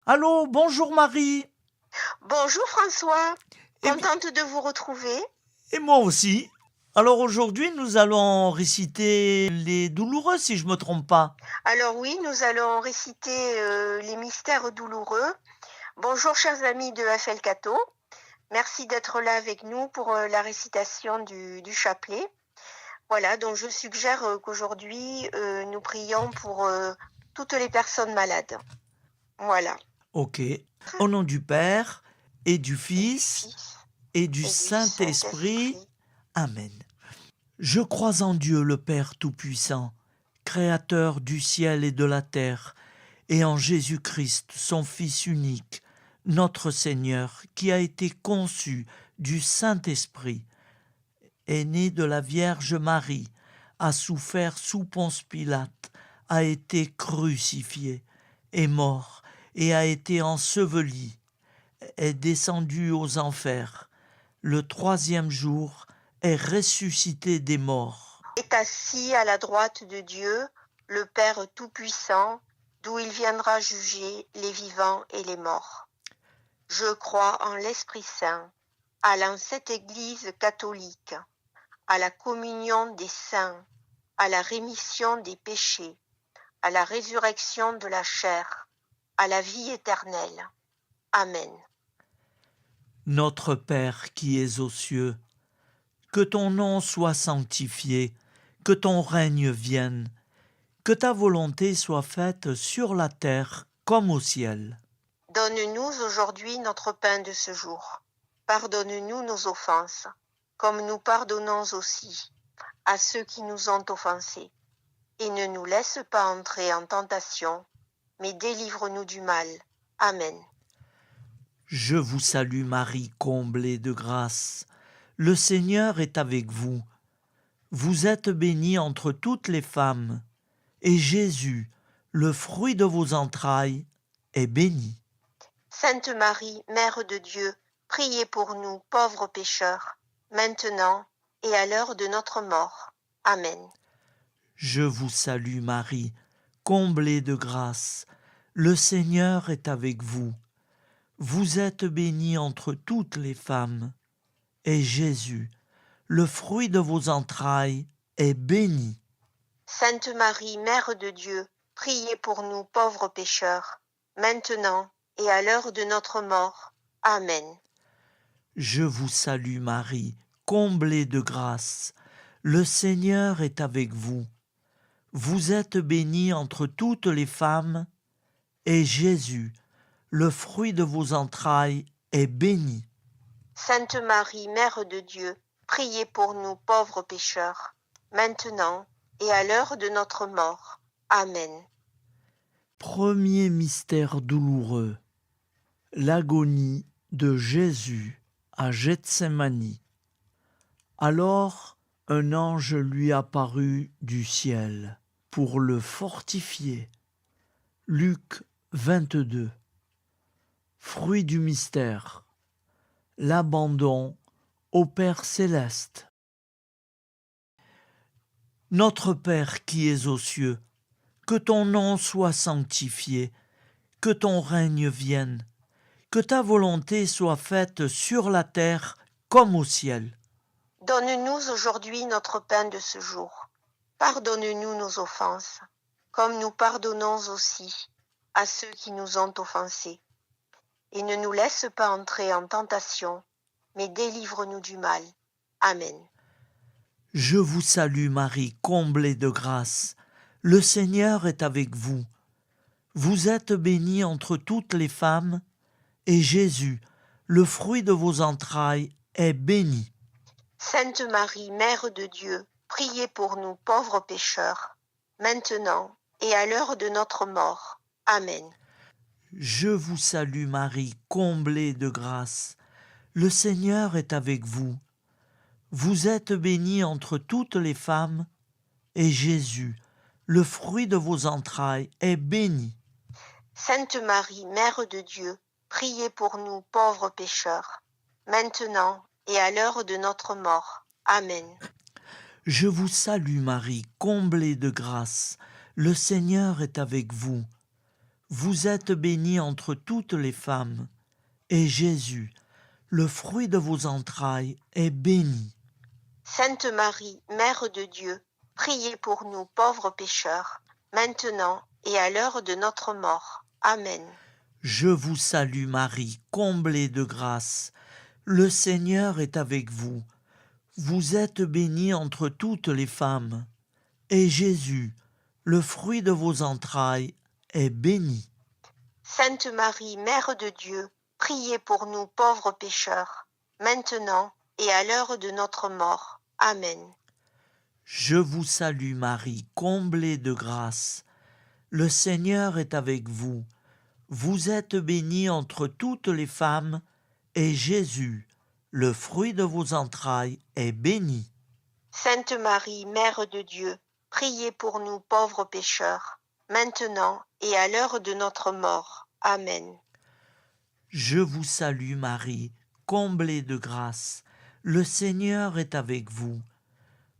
Allô, bonjour Marie. Bonjour François, Eh bien, contente de vous retrouver. et moi aussi. Alors aujourd'hui, nous allons réciter les douloureux, si je me trompe pas. Alors oui, nous allons réciter les mystères douloureux. Bonjour chers amis de FL Cato, merci d'être là avec nous pour la récitation du chapelet. Voilà, donc je suggère qu'aujourd'hui nous prions pour toutes les personnes malades. Voilà, Ok. Au nom du Père et du et du Fils Fils et du et du Saint-Esprit. Saint-Esprit. Amen. Je crois en Dieu le Père Tout-Puissant, Créateur du ciel et de la terre, et en Jésus-Christ, son Fils unique, notre Seigneur, qui a été conçu du Saint-Esprit, est né de la Vierge Marie, a souffert sous Ponce Pilate, a été crucifié, est mort et a été enseveli, est descendu aux enfers. Le troisième jour est ressuscité des morts. Est assis à la droite de Dieu, le Père Tout-Puissant, d'où il viendra juger les vivants et les morts. Je crois en l'Esprit Saint, à la sainte Église catholique, à la communion des saints, à la rémission des péchés, à la résurrection de la chair, à la vie éternelle. Amen. Notre Père qui es aux cieux, que ton nom soit sanctifié, que ton règne vienne, que ta volonté soit faite sur la terre comme au ciel. Donne-nous aujourd'hui notre pain de ce jour. Pardonne-nous nos offenses, comme nous pardonnons aussi à ceux qui nous ont offensés. Et ne nous laisse pas entrer en tentation, mais délivre-nous du mal. Amen. Je vous salue Marie, comblée de grâce. Le Seigneur est avec vous. Vous êtes bénie entre toutes les femmes, et Jésus, le fruit de vos entrailles, est béni. Sainte Marie, Mère de Dieu, priez pour nous pauvres pécheurs, maintenant et à l'heure de notre mort. Amen. Je vous salue Marie, comblée de grâce. Le Seigneur est avec vous. Vous êtes bénie entre toutes les femmes, et Jésus, le fruit de vos entrailles, est béni. Sainte Marie, Mère de Dieu, priez pour nous pauvres pécheurs, maintenant et à l'heure de notre mort. Amen. Je vous salue Marie, comblée de grâce. Le Seigneur est avec vous. Vous êtes bénie entre toutes les femmes, et Jésus, le fruit de vos entrailles, est béni. Sainte Marie, Mère de Dieu, priez pour nous pauvres pécheurs, maintenant et à l'heure de notre mort. Amen. Premier mystère douloureux, l'agonie de Jésus à Gethsémani. Alors un ange lui apparut du ciel pour le fortifier. Luc 22. Fruit du mystère, l'abandon au Père céleste. Notre Père qui es aux cieux, que ton nom soit sanctifié, que ton règne vienne, que ta volonté soit faite sur la terre comme au ciel. Donne-nous aujourd'hui notre pain de ce jour. Pardonne-nous nos offenses, comme nous pardonnons aussi à ceux qui nous ont offensés. Et ne nous laisse pas entrer en tentation, mais délivre-nous du mal. Amen. Je vous salue Marie, comblée de grâce. Le Seigneur est avec vous. Vous êtes bénie entre toutes les femmes, et Jésus, le fruit de vos entrailles, est béni. Sainte Marie, Mère de Dieu, priez pour nous pauvres pécheurs, maintenant et à l'heure de notre mort. Amen. Je vous salue Marie, comblée de grâce. Le Seigneur est avec vous. Vous êtes bénie entre toutes les femmes, et Jésus, le fruit de vos entrailles, est béni. Sainte Marie, Mère de Dieu, priez pour nous pauvres pécheurs, maintenant et à l'heure de notre mort. Amen. Je vous salue Marie, comblée de grâce. Le Seigneur est avec vous. Vous êtes bénie entre toutes les femmes, et Jésus, le fruit de vos entrailles, est béni. Sainte Marie, Mère de Dieu, priez pour nous pauvres pécheurs, maintenant et à l'heure de notre mort. Amen. Je vous salue Marie, comblée de grâce. Le Seigneur est avec vous. Vous êtes bénie entre toutes les femmes, et Jésus, le fruit de vos entrailles, est béni. Sainte Marie, Mère de Dieu, priez pour nous pauvres pécheurs, maintenant et à l'heure de notre mort. Amen. Je vous salue Marie, comblée de grâce. Le Seigneur est avec vous. Vous êtes bénie entre toutes les femmes, et Jésus, le fruit de vos entrailles, est béni. Sainte Marie, Mère de Dieu, priez pour nous pauvres pécheurs, maintenant et à l'heure de notre mort. Amen. Je vous salue Marie, comblée de grâce. Le Seigneur est avec vous.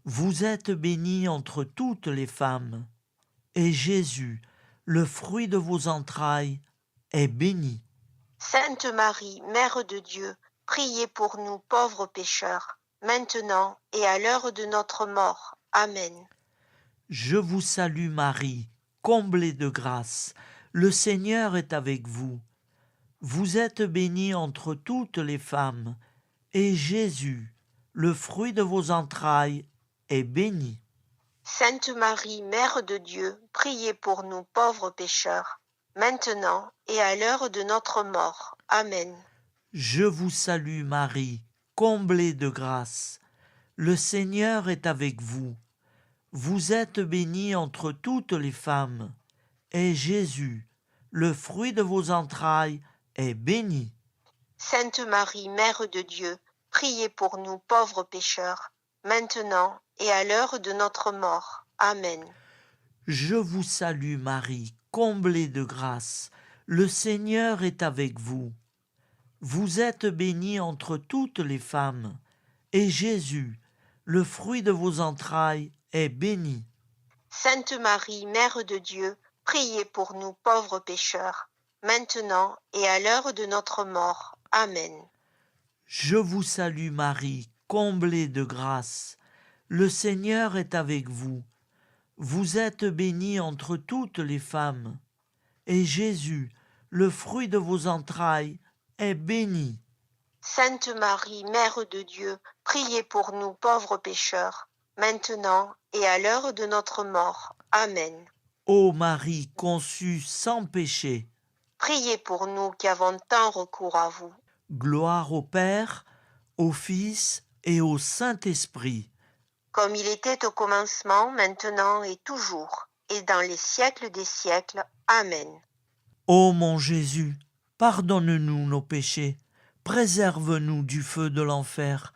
Vous êtes bénie entre toutes les femmes, et Jésus, le fruit de vos entrailles, est béni. Sainte Marie, Mère de Dieu, priez pour nous pauvres pécheurs, maintenant et à l'heure de notre mort. Amen. Je vous salue Marie, comblée de grâce. Le Seigneur est avec vous. Vous êtes bénie entre toutes les femmes, et Jésus, le fruit de vos entrailles, est béni. Sainte Marie, Mère de Dieu, priez pour nous pauvres pécheurs, maintenant et à l'heure de notre mort. Amen. Je vous salue Marie, comblée de grâce. Le Seigneur est avec vous. Vous êtes bénie entre toutes les femmes, et Jésus, le fruit de vos entrailles, est béni. Sainte Marie, Mère de Dieu, priez pour nous pauvres pécheurs, maintenant et à l'heure de notre mort. Amen. Je vous salue Marie, comblée de grâce. Le Seigneur est avec vous. Vous êtes bénie entre toutes les femmes, et Jésus, le fruit de vos entrailles, est béni. Sainte Marie, Mère de Dieu, priez pour nous pauvres pécheurs, maintenant et à l'heure de notre mort. Amen. Je vous salue Marie, comblée de grâce. Le Seigneur est avec vous. Vous êtes bénie entre toutes les femmes, et Jésus, le fruit de vos entrailles, est béni. Sainte Marie, Mère de Dieu, priez pour nous pauvres pécheurs, maintenant et à l'heure de notre mort. Amen. Ô Marie conçue sans péché, Priez pour nous qui avons tant recours à vous. gloire au Père, au Fils et au Saint-Esprit, Comme il était au commencement, maintenant et toujours, et dans les siècles des siècles. Amen. Ô mon Jésus, pardonne-nous nos péchés, préserve-nous du feu de l'enfer,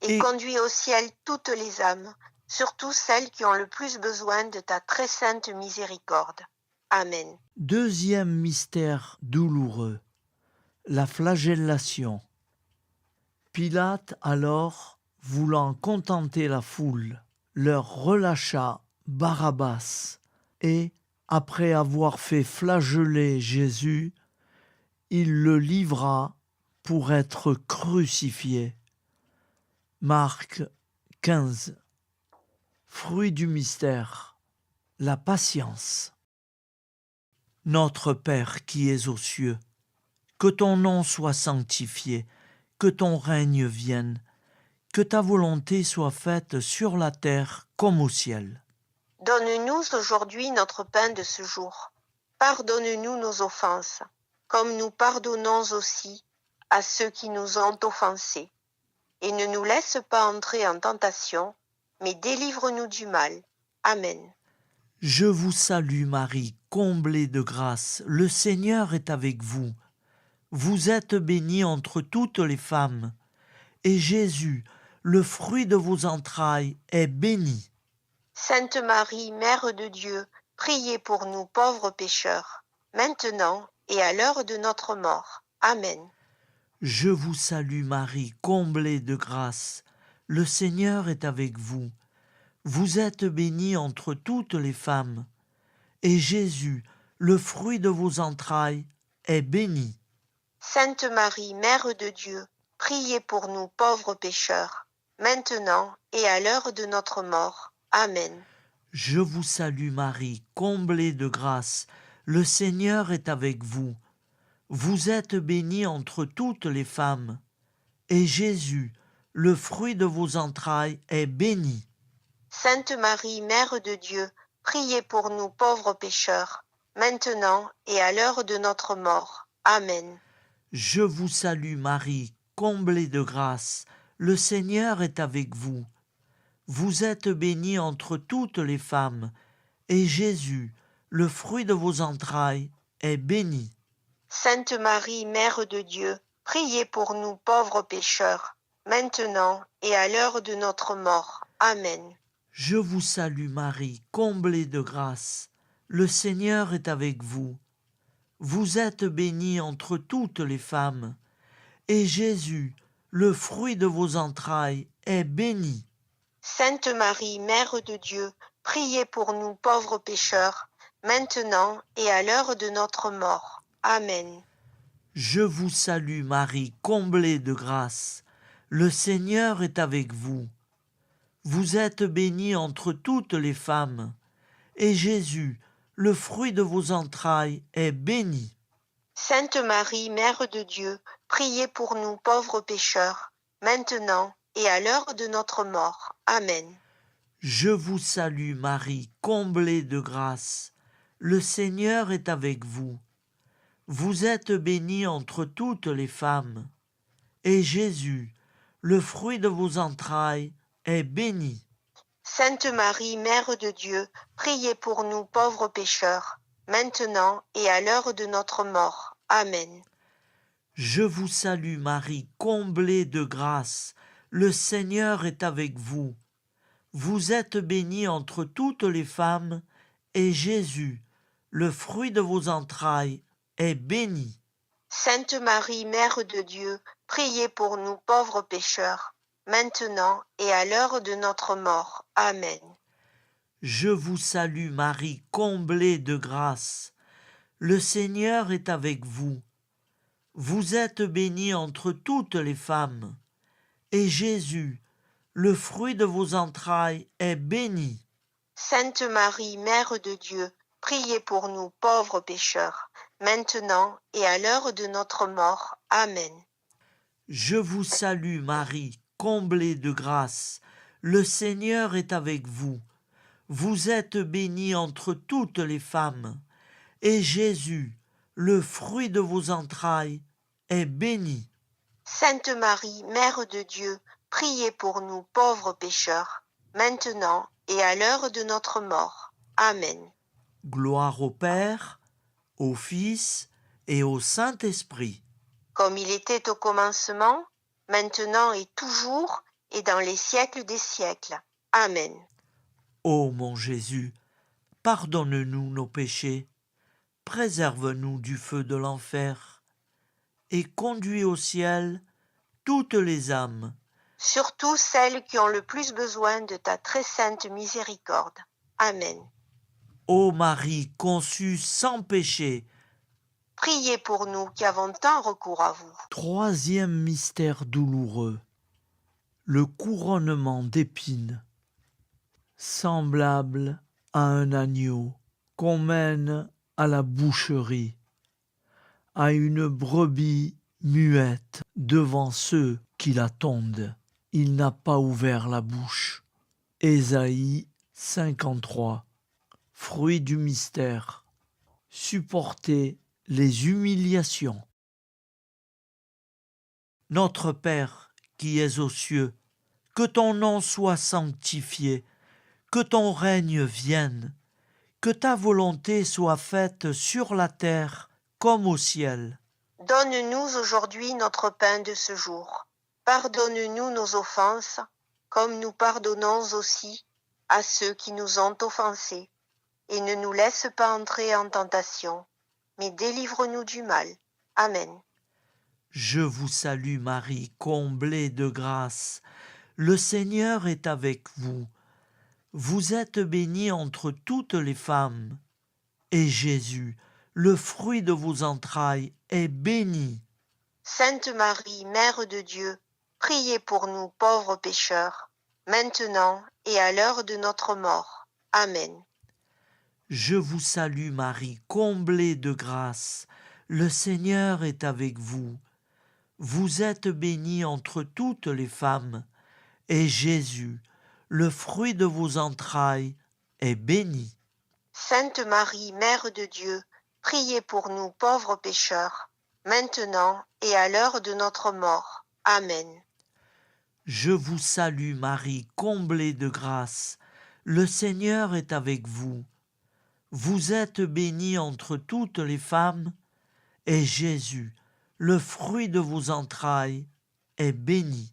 Et et conduis au ciel toutes les âmes, surtout celles qui ont le plus besoin de ta très sainte miséricorde. Amen. deuxième mystère douloureux, la flagellation. Pilate alors, voulant contenter la foule, leur relâcha Barabbas, et, après avoir fait flageller Jésus, il le livra pour être crucifié. Marc 15. Fruit du mystère, la patience. Notre Père qui es aux cieux, que ton nom soit sanctifié, que ton règne vienne, que ta volonté soit faite sur la terre comme au ciel. Donne-nous aujourd'hui notre pain de ce jour. Pardonne-nous nos offenses, comme nous pardonnons aussi à ceux qui nous ont offensés. Et ne nous laisse pas entrer en tentation, mais délivre-nous du mal. Amen. Je vous salue Marie, comblée de grâce, le Seigneur est avec vous. Vous êtes bénie entre toutes les femmes, et Jésus, le fruit de vos entrailles, est béni. Sainte Marie, Mère de Dieu, priez pour nous pauvres pécheurs, maintenant et à l'heure de notre mort. Amen. Je vous salue Marie, comblée de grâce, le Seigneur est avec vous. Vous êtes bénie entre toutes les femmes, et Jésus, le fruit de vos entrailles, est béni. Sainte Marie, Mère de Dieu, priez pour nous pauvres pécheurs, maintenant et à l'heure de notre mort. Amen. Je vous salue Marie, comblée de grâce, le Seigneur est avec vous. Vous êtes bénie entre toutes les femmes, et Jésus, le fruit de vos entrailles, est béni. Sainte Marie, Mère de Dieu, priez pour nous pauvres pécheurs, maintenant et à l'heure de notre mort. Amen. Je vous salue Marie, comblée de grâce, le Seigneur est avec vous. Vous êtes bénie entre toutes les femmes, et Jésus, le fruit de vos entrailles, est béni. Sainte Marie, Mère de Dieu, priez pour nous pauvres pécheurs, maintenant et à l'heure de notre mort. Amen. Je vous salue Marie, comblée de grâce, le Seigneur est avec vous. Vous êtes bénie entre toutes les femmes, et Jésus, le fruit de vos entrailles, est béni. Sainte Marie, Mère de Dieu, priez pour nous pauvres pécheurs, maintenant et à l'heure de notre mort. Amen. Je vous salue Marie, comblée de grâce, le Seigneur est avec vous. Vous êtes bénie entre toutes les femmes, et Jésus, le fruit de vos entrailles, est béni. Sainte Marie, Mère de Dieu, priez pour nous pauvres pécheurs, maintenant et à l'heure de notre mort. Amen. Je vous salue Marie, comblée de grâce, le Seigneur est avec vous. Vous êtes bénie entre toutes les femmes, et Jésus, le fruit de vos entrailles, est béni. Sainte Marie, Mère de Dieu, priez pour nous pauvres pécheurs, maintenant et à l'heure de notre mort. Amen. Je vous salue Marie, comblée de grâce, le Seigneur est avec vous. Vous êtes bénie entre toutes les femmes, et Jésus, le fruit de vos entrailles, est béni. Sainte Marie, Mère de Dieu, priez pour nous pauvres pécheurs, maintenant et à l'heure de notre mort. Amen. Je vous salue Marie, comblée de grâce. Le Seigneur est avec vous. Vous êtes bénie entre toutes les femmes, et Jésus, le fruit de vos entrailles, est béni. Sainte Marie, Mère de Dieu, priez pour nous pauvres pécheurs, maintenant et à l'heure de notre mort. Amen. Je vous salue Marie, comblée de grâce. Le Seigneur est avec vous. Vous êtes bénie entre toutes les femmes, et Jésus, le fruit de vos entrailles, est béni. Sainte Marie, Mère de Dieu, priez pour nous pauvres pécheurs, maintenant et à l'heure de notre mort. Amen. Gloire au Père, au Fils et au Saint-Esprit. Comme il était au commencement, maintenant et toujours, et dans les siècles des siècles. Amen. Ô mon Jésus, pardonne-nous nos péchés, préserve-nous du feu de l'enfer, et conduis au ciel toutes les âmes, Surtout celles qui ont le plus besoin de ta très sainte miséricorde. Amen. ô Marie conçue sans péché. Priez pour nous qui avons tant recours à vous. Troisième mystère douloureux, le couronnement d'épines, semblable à un agneau qu'on mène à la boucherie, à une brebis muette devant ceux qui la tondent. Il n'a pas ouvert la bouche. Ésaïe 53. Fruit du mystère. Supporter les humiliations. Notre Père qui es aux cieux, que ton nom soit sanctifié, que ton règne vienne, que ta volonté soit faite sur la terre comme au ciel. Donne-nous aujourd'hui notre pain de ce jour. Pardonne-nous nos offenses, comme nous pardonnons aussi à ceux qui nous ont offensés. Et ne nous laisse pas entrer en tentation, mais délivre-nous du mal. Amen. Je vous salue Marie, comblée de grâce. Le Seigneur est avec vous. Vous êtes bénie entre toutes les femmes, et Jésus, le fruit de vos entrailles est béni. Sainte Marie, Mère de Dieu, priez pour nous pauvres pécheurs, maintenant et à l'heure de notre mort. Amen. Je vous salue Marie, comblée de grâce. Le Seigneur est avec vous. Vous êtes bénie entre toutes les femmes, et Jésus, le fruit de vos entrailles, est béni. Sainte Marie, Mère de Dieu, priez pour nous pauvres pécheurs, maintenant et à l'heure de notre mort. Amen. Je vous salue Marie, comblée de grâce. Le Seigneur est avec vous. Vous êtes bénie entre toutes les femmes, et Jésus, le fruit de vos entrailles, est béni.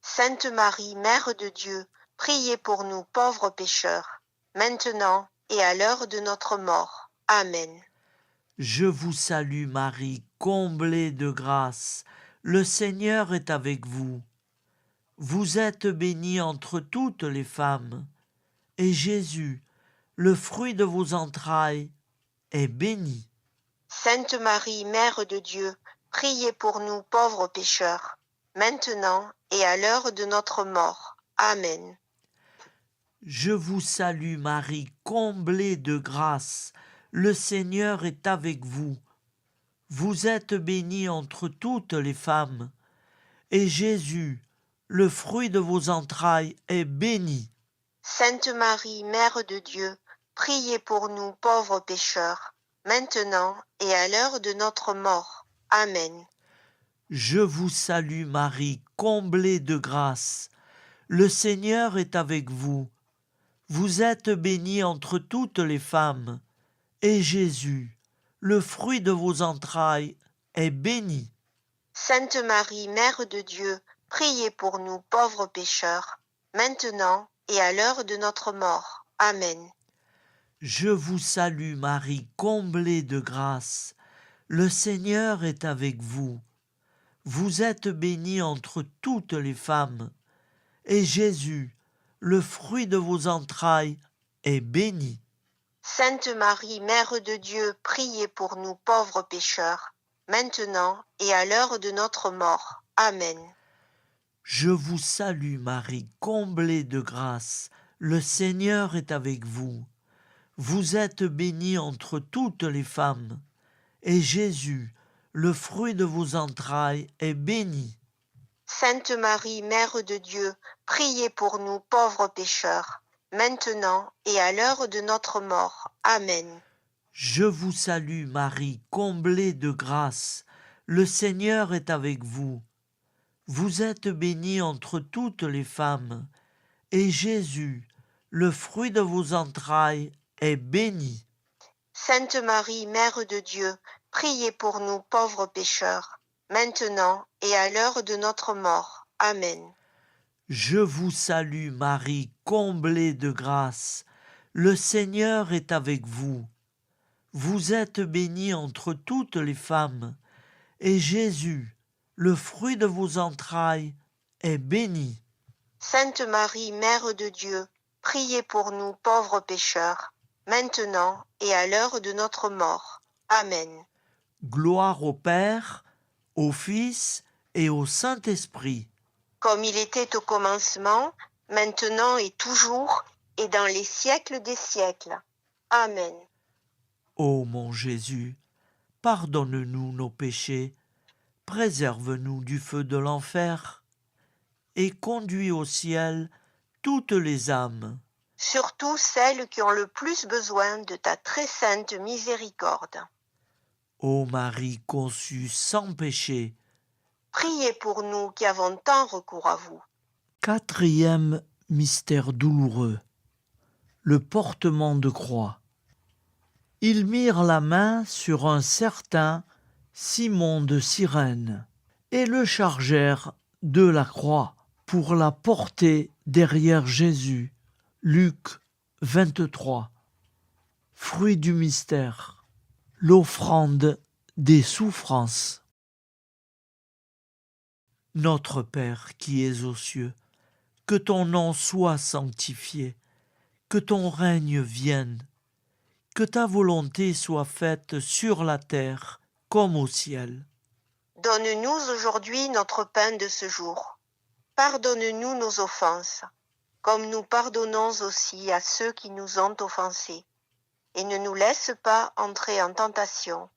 Sainte Marie, Mère de Dieu, priez pour nous pauvres pécheurs, maintenant et à l'heure de notre mort. Amen. Je vous salue Marie, comblée de grâce. Le Seigneur est avec vous. Vous êtes bénie entre toutes les femmes, et Jésus, le fruit de vos entrailles, est béni. Sainte Marie, Mère de Dieu, priez pour nous pauvres pécheurs, maintenant et à l'heure de notre mort. Amen. Je vous salue Marie, comblée de grâce. Le Seigneur est avec vous. Vous êtes bénie entre toutes les femmes, et Jésus, le fruit de vos entrailles, est béni. Sainte Marie, Mère de Dieu, priez pour nous pauvres pécheurs, maintenant et à l'heure de notre mort. Amen. Je vous salue Marie, comblée de grâce. Le Seigneur est avec vous. Vous êtes bénie entre toutes les femmes, et Jésus, le fruit de vos entrailles, est béni. Sainte Marie, Mère de Dieu, priez pour nous pauvres pécheurs, maintenant et à l'heure de notre mort. Amen. Je vous salue Marie, comblée de grâce. Le Seigneur est avec vous. Vous êtes bénie entre toutes les femmes, et Jésus, le fruit de vos entrailles, est béni. Sainte Marie, Mère de Dieu, priez pour nous pauvres pécheurs, maintenant et à l'heure de notre mort. Amen. Je vous salue Marie, comblée de grâce. Le Seigneur est avec vous. Vous êtes bénie entre toutes les femmes, et Jésus, le fruit de vos entrailles, est béni. Sainte Marie, Mère de Dieu, priez pour nous pauvres pécheurs, maintenant et à l'heure de notre mort. Amen. Je vous salue Marie, comblée de grâce. Le Seigneur est avec vous. Vous êtes bénie entre toutes les femmes, et Jésus, le fruit de vos entrailles, est béni. Sainte Marie, Mère de Dieu, priez pour nous pauvres pécheurs, maintenant et à l'heure de notre mort. Amen. Je vous salue Marie, comblée de grâce. Le Seigneur est avec vous. Vous êtes bénie entre toutes les femmes, et Jésus, le fruit de vos entrailles, est béni. Sainte Marie, Mère de Dieu, priez pour nous pauvres pécheurs, maintenant et à l'heure de notre mort. Amen. Gloire au Père, au Fils et au Saint-Esprit. Comme il était au commencement, maintenant et toujours, et dans les siècles des siècles. Amen. Ô mon Jésus, pardonne-nous nos péchés, préserve-nous du feu de l'enfer, et conduis au ciel toutes les âmes, Surtout celles qui ont le plus besoin de ta très sainte miséricorde. ô Marie conçue sans péché. Priez pour nous qui avons tant recours à vous. Quatrième mystère douloureux, le portement de croix. Ils mirent la main sur un certain Simon de Cyrène et le chargèrent de la croix pour la porter derrière Jésus. Luc 23. Fruit du mystère, l'offrande des souffrances. Notre Père qui es aux cieux, que ton nom soit sanctifié, que ton règne vienne, Que ta volonté soit faite sur la terre comme au ciel. Donne-nous aujourd'hui notre pain de ce jour. Pardonne-nous nos offenses, comme nous pardonnons aussi à ceux qui nous ont offensés. Et ne nous laisse pas entrer en tentation,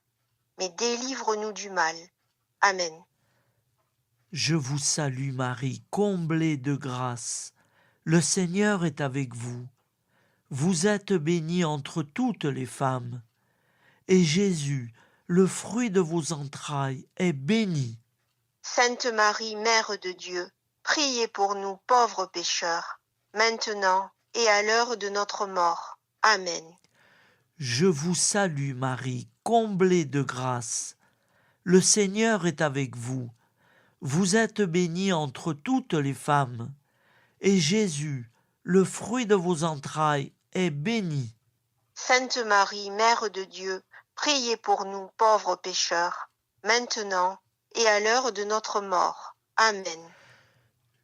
mais délivre-nous du mal. Amen. Je vous salue Marie, comblée de grâce. Le Seigneur est avec vous. Vous êtes bénie entre toutes les femmes. Et Jésus, le fruit de vos entrailles, est béni. Sainte Marie, Mère de Dieu, priez pour nous pauvres pécheurs, maintenant et à l'heure de notre mort. Amen. Je vous salue Marie, comblée de grâce. Le Seigneur est avec vous. Vous êtes bénie entre toutes les femmes. Et Jésus, le fruit de vos entrailles, est béni. Sainte Marie, Mère de Dieu, priez pour nous pauvres pécheurs, maintenant et à l'heure de notre mort. Amen.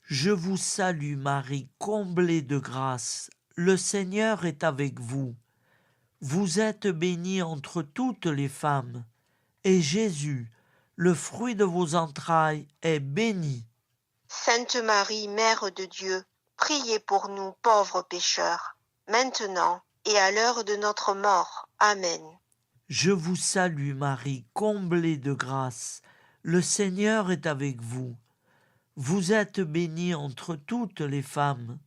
Je vous salue Marie, comblée de grâce. Le Seigneur est avec vous. Vous êtes bénie entre toutes les femmes. Et Jésus, le fruit de vos entrailles, est béni. Sainte Marie, Mère de Dieu, priez pour nous pauvres pécheurs, maintenant et à l'heure de notre mort. Amen. Je vous salue Marie, comblée de grâce. Le Seigneur est avec vous. Vous êtes bénie entre toutes les femmes.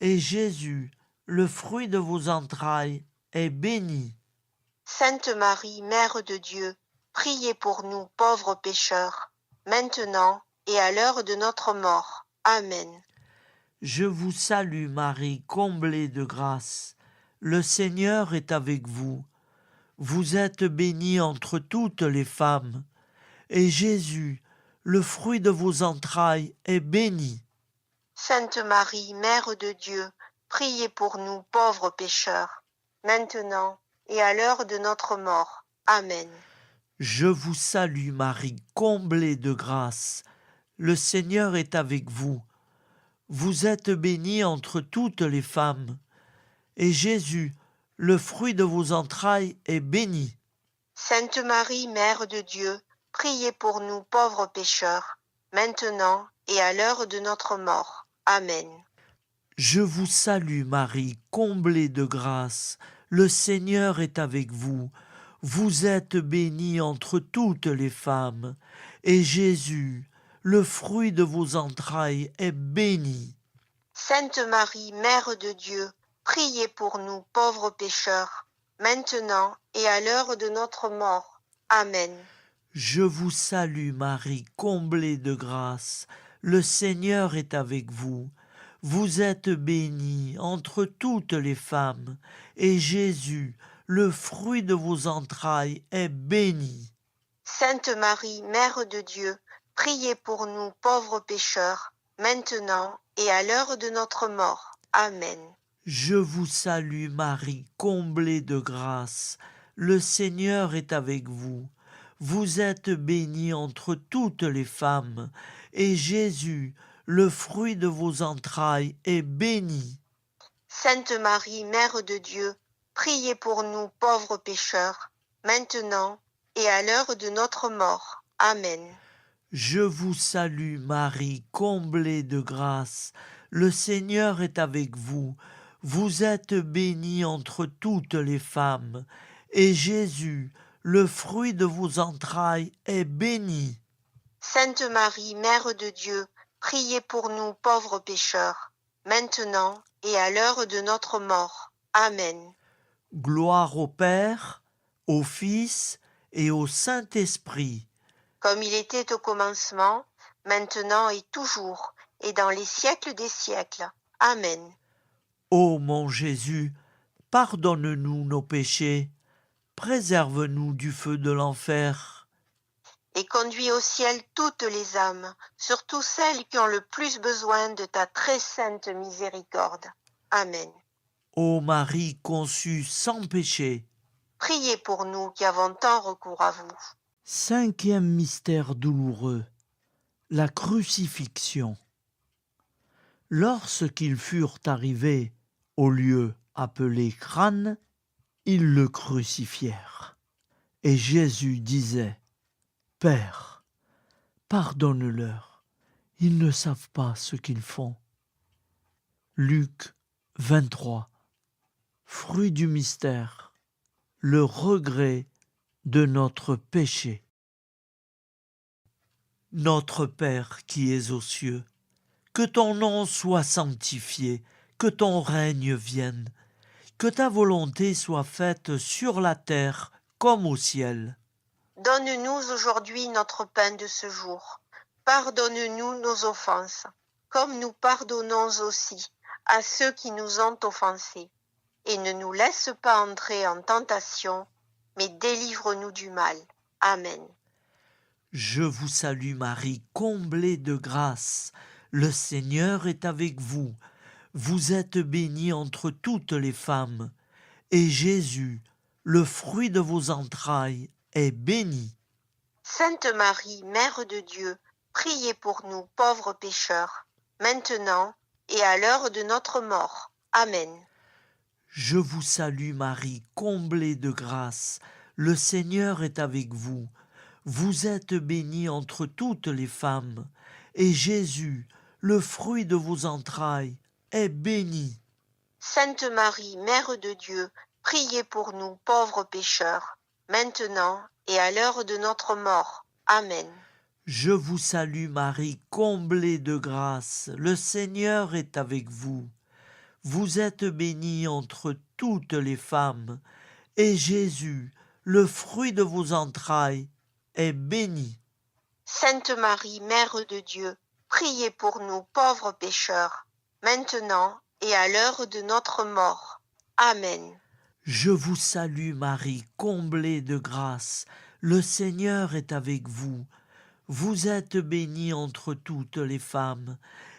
Et Jésus, le fruit de vos entrailles, est béni. Sainte Marie, Mère de Dieu, priez pour nous pauvres pécheurs, maintenant et à l'heure de notre mort. Amen. Je vous salue Marie, comblée de grâce. Le Seigneur est avec vous. Vous êtes bénie entre toutes les femmes. Et Jésus, le fruit de vos entrailles, est béni. Sainte Marie, Mère de Dieu, priez pour nous pauvres pécheurs, maintenant et à l'heure de notre mort. Amen. Je vous salue Marie, comblée de grâce. Le Seigneur est avec vous. Vous êtes bénie entre toutes les femmes. Et Jésus, le fruit de vos entrailles, est béni. Sainte Marie, Mère de Dieu, priez pour nous pauvres pécheurs, maintenant et à l'heure de notre mort. Amen. Je vous salue Marie, comblée de grâce. Le Seigneur est avec vous. Vous êtes bénie entre toutes les femmes. Et Jésus, le fruit de vos entrailles, est béni. Sainte Marie, Mère de Dieu, priez pour nous pauvres pécheurs, maintenant et à l'heure de notre mort. Amen. Je vous salue Marie, comblée de grâce. Le Seigneur est avec vous. Vous êtes bénie entre toutes les femmes, et Jésus, le fruit de vos entrailles, est béni. Sainte Marie, Mère de Dieu, priez pour nous pauvres pécheurs, maintenant et à l'heure de notre mort. Amen. Je vous salue Marie, comblée de grâce. Le Seigneur est avec vous. Vous êtes bénie entre toutes les femmes, et Jésus, le fruit de vos entrailles, est béni. Sainte Marie, Mère de Dieu, priez pour nous pauvres pécheurs, maintenant et à l'heure de notre mort. Amen. Je vous salue Marie, comblée de grâce. Le Seigneur est avec vous. Vous êtes bénie entre toutes les femmes, et Jésus, le fruit de vos entrailles, est béni. Sainte Marie, Mère de Dieu, priez pour nous pauvres pécheurs, maintenant et à l'heure de notre mort. Amen. Gloire au Père, au Fils et au Saint-Esprit. Comme il était au commencement, maintenant et toujours, et dans les siècles des siècles. Amen. Ô mon Jésus, pardonne-nous nos péchés, préserve-nous du feu de l'enfer, Et conduis au ciel toutes les âmes, surtout celles qui ont le plus besoin de ta très sainte miséricorde. Amen. ô Marie conçue sans péché. Priez pour nous qui avons tant recours à vous. Cinquième mystère douloureux, la crucifixion. Lorsqu'ils furent arrivés au lieu appelé Crâne, Ils le crucifièrent. Et Jésus disait, « Père, pardonne-leur, ils ne savent pas ce qu'ils font. » Luc 23. Fruit du mystère, le regret de notre péché. Notre Père qui es aux cieux, que ton nom soit sanctifié, que ton règne vienne, que ta volonté soit faite sur la terre comme au ciel. Donne-nous aujourd'hui notre pain de ce jour. Pardonne-nous nos offenses, comme nous pardonnons aussi à ceux qui nous ont offensés. Et ne nous laisse pas entrer en tentation, mais délivre-nous du mal. Amen. Je vous salue Marie, comblée de grâce. Le Seigneur est avec vous. Vous êtes bénie entre toutes les femmes. Et Jésus, le fruit de vos entrailles, est béni. Sainte Marie, Mère de Dieu, priez pour nous pauvres pécheurs, maintenant et à l'heure de notre mort. Amen. Je vous salue Marie, comblée de grâce. Le Seigneur est avec vous. Vous êtes bénie entre toutes les femmes. Et Jésus, le fruit de vos entrailles, est béni. Sainte Marie, Mère de Dieu, priez pour nous pauvres pécheurs, maintenant et à l'heure de notre mort. Amen. Je vous salue Marie, comblée de grâce. Le Seigneur est avec vous. Vous êtes bénie entre toutes les femmes. Et Jésus, le fruit de vos entrailles, est béni. Sainte Marie, Mère de Dieu, priez pour nous pauvres pécheurs, maintenant et à l'heure de notre mort. Amen. Je vous salue Marie, comblée de grâce. Le Seigneur est avec vous. Vous êtes bénie entre toutes les femmes.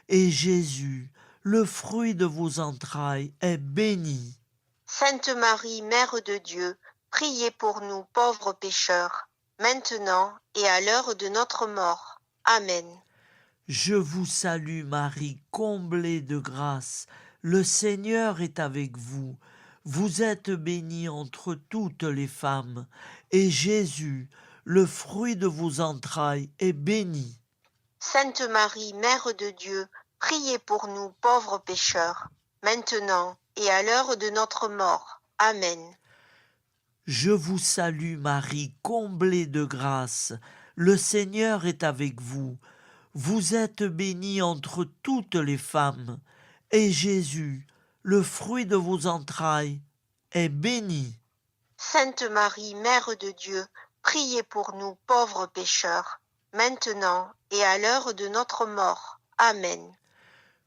Et Jésus, le fruit de vos entrailles, est béni. Sainte Marie, Mère de Dieu, priez pour nous pauvres pécheurs, maintenant et à l'heure de notre mort. Amen. Je vous salue Marie, comblée de grâce. Le Seigneur est avec vous. Vous êtes bénie entre toutes les femmes. Et Jésus, le fruit de vos entrailles, est béni. Sainte Marie, Mère de Dieu, priez pour nous pauvres pécheurs, maintenant et à l'heure de notre mort. Amen. Je vous salue Marie, comblée de grâce. Le Seigneur est avec vous. Vous êtes bénie entre toutes les femmes. Et Jésus, le fruit de vos entrailles, est béni. Sainte Marie, Mère de Dieu, priez pour nous pauvres pécheurs, maintenant et à l'heure de notre mort. Amen.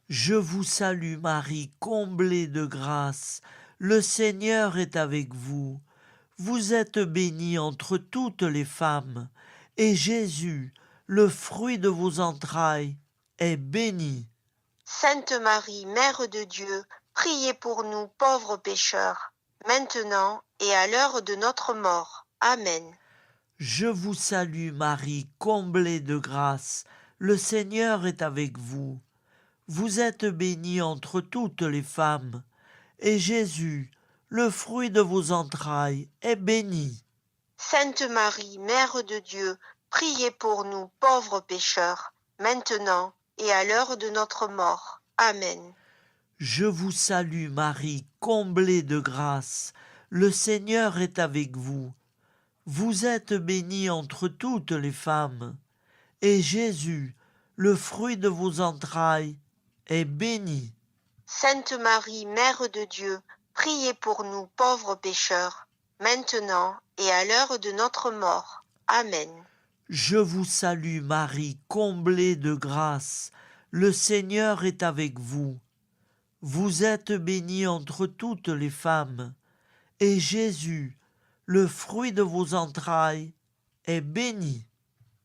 Je vous salue Marie, comblée de grâce. Le Seigneur est avec vous. Vous êtes bénie entre toutes les femmes. Et Jésus, le fruit de vos entrailles, est béni. Sainte Marie, Mère de Dieu, priez pour nous pauvres pécheurs, maintenant et à l'heure de notre mort. Amen. Je vous salue Marie, comblée de grâce. Le Seigneur est avec vous. Vous êtes bénie entre toutes les femmes. Et Jésus, le fruit de vos entrailles, est béni. Sainte Marie, Mère de Dieu, priez pour nous pauvres pécheurs, maintenant et à l'heure de notre mort. Amen. Je vous salue Marie, comblée de grâce. Le Seigneur est avec vous. Vous êtes bénie entre toutes les femmes. Et Jésus, le fruit de vos entrailles, est béni. Sainte Marie, Mère de Dieu, priez pour nous pauvres pécheurs, maintenant et à l'heure de notre mort. Amen. Je vous salue Marie, comblée de grâce. Le Seigneur est avec vous. Vous êtes bénie entre toutes les femmes. Et Jésus, le fruit de vos entrailles, est béni.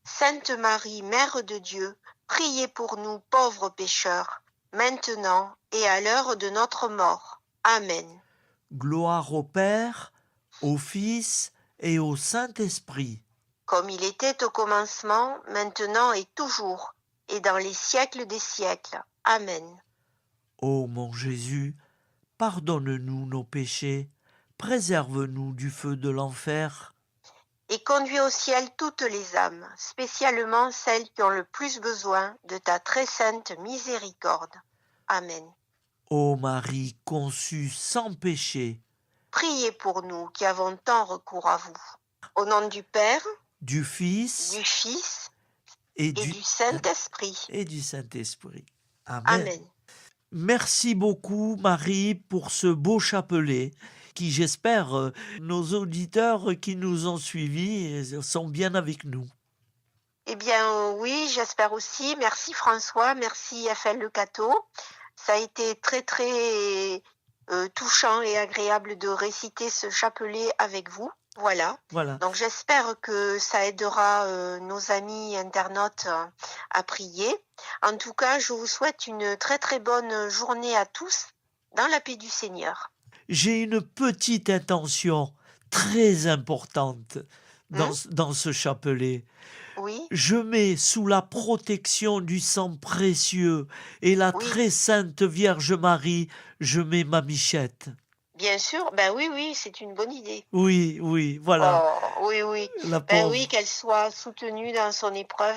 Sainte Marie, Mère de Dieu, priez pour nous pauvres pécheurs, maintenant et à l'heure de notre mort. Amen. Gloire au Père, au Fils et au Saint-Esprit. Comme il était au commencement, maintenant et toujours, et dans les siècles des siècles. Amen. Ô mon Jésus, pardonne-nous nos péchés, préserve-nous du feu de l'enfer. Et conduis au ciel toutes les âmes, spécialement celles qui ont le plus besoin de ta très sainte miséricorde. Amen. Ô Marie conçue sans péché, Priez pour nous qui avons tant recours à vous. Au nom du Père, du Fils du Fils et et du Saint-Esprit. Saint-Esprit. Amen. Amen. Merci beaucoup Marie pour ce beau chapelet qui, j'espère, nos auditeurs qui nous ont suivis sont bien avec nous. Eh bien oui, j'espère aussi. Merci François, merci FL Le Cateau. Ça a été très très touchant et agréable de réciter ce chapelet avec vous. Voilà. Donc j'espère que ça aidera nos amis internautes à prier. En tout cas, je vous souhaite une très très bonne journée à tous dans la paix du Seigneur. J'ai une petite intention très importante dans ce chapelet. Oui. Je mets sous la protection du sang précieux et la très sainte Vierge Marie, je mets ma Michette. Bien sûr, ben oui, c'est une bonne idée. Oui, voilà. Oh, oui. Oui, qu'elle soit soutenue dans son épreuve.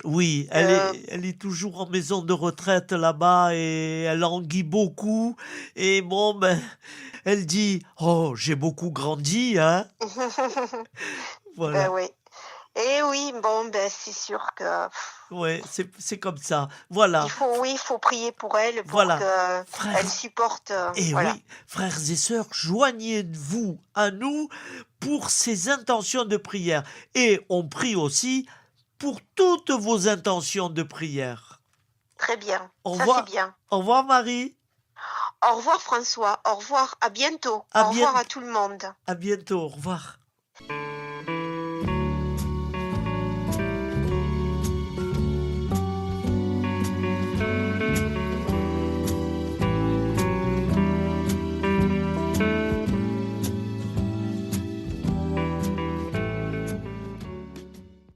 Oui, elle est toujours en maison de retraite là-bas et elle languit beaucoup. Et bon, elle dit, oh, j'ai beaucoup grandi, hein. Voilà. Ben oui. Et oui, bon, c'est sûr que... Ouais, c'est comme ça. Voilà. Il faut prier pour elle, pour qu'elle supporte. Et voilà. oui, frères et sœurs, joignez-vous à nous pour ces intentions de prière. Et on prie aussi pour toutes vos intentions de prière. Très bien. C'est bien. Au revoir Marie. Au revoir François. Au revoir. À bientôt. Au revoir à tout le monde. À bientôt. Au revoir.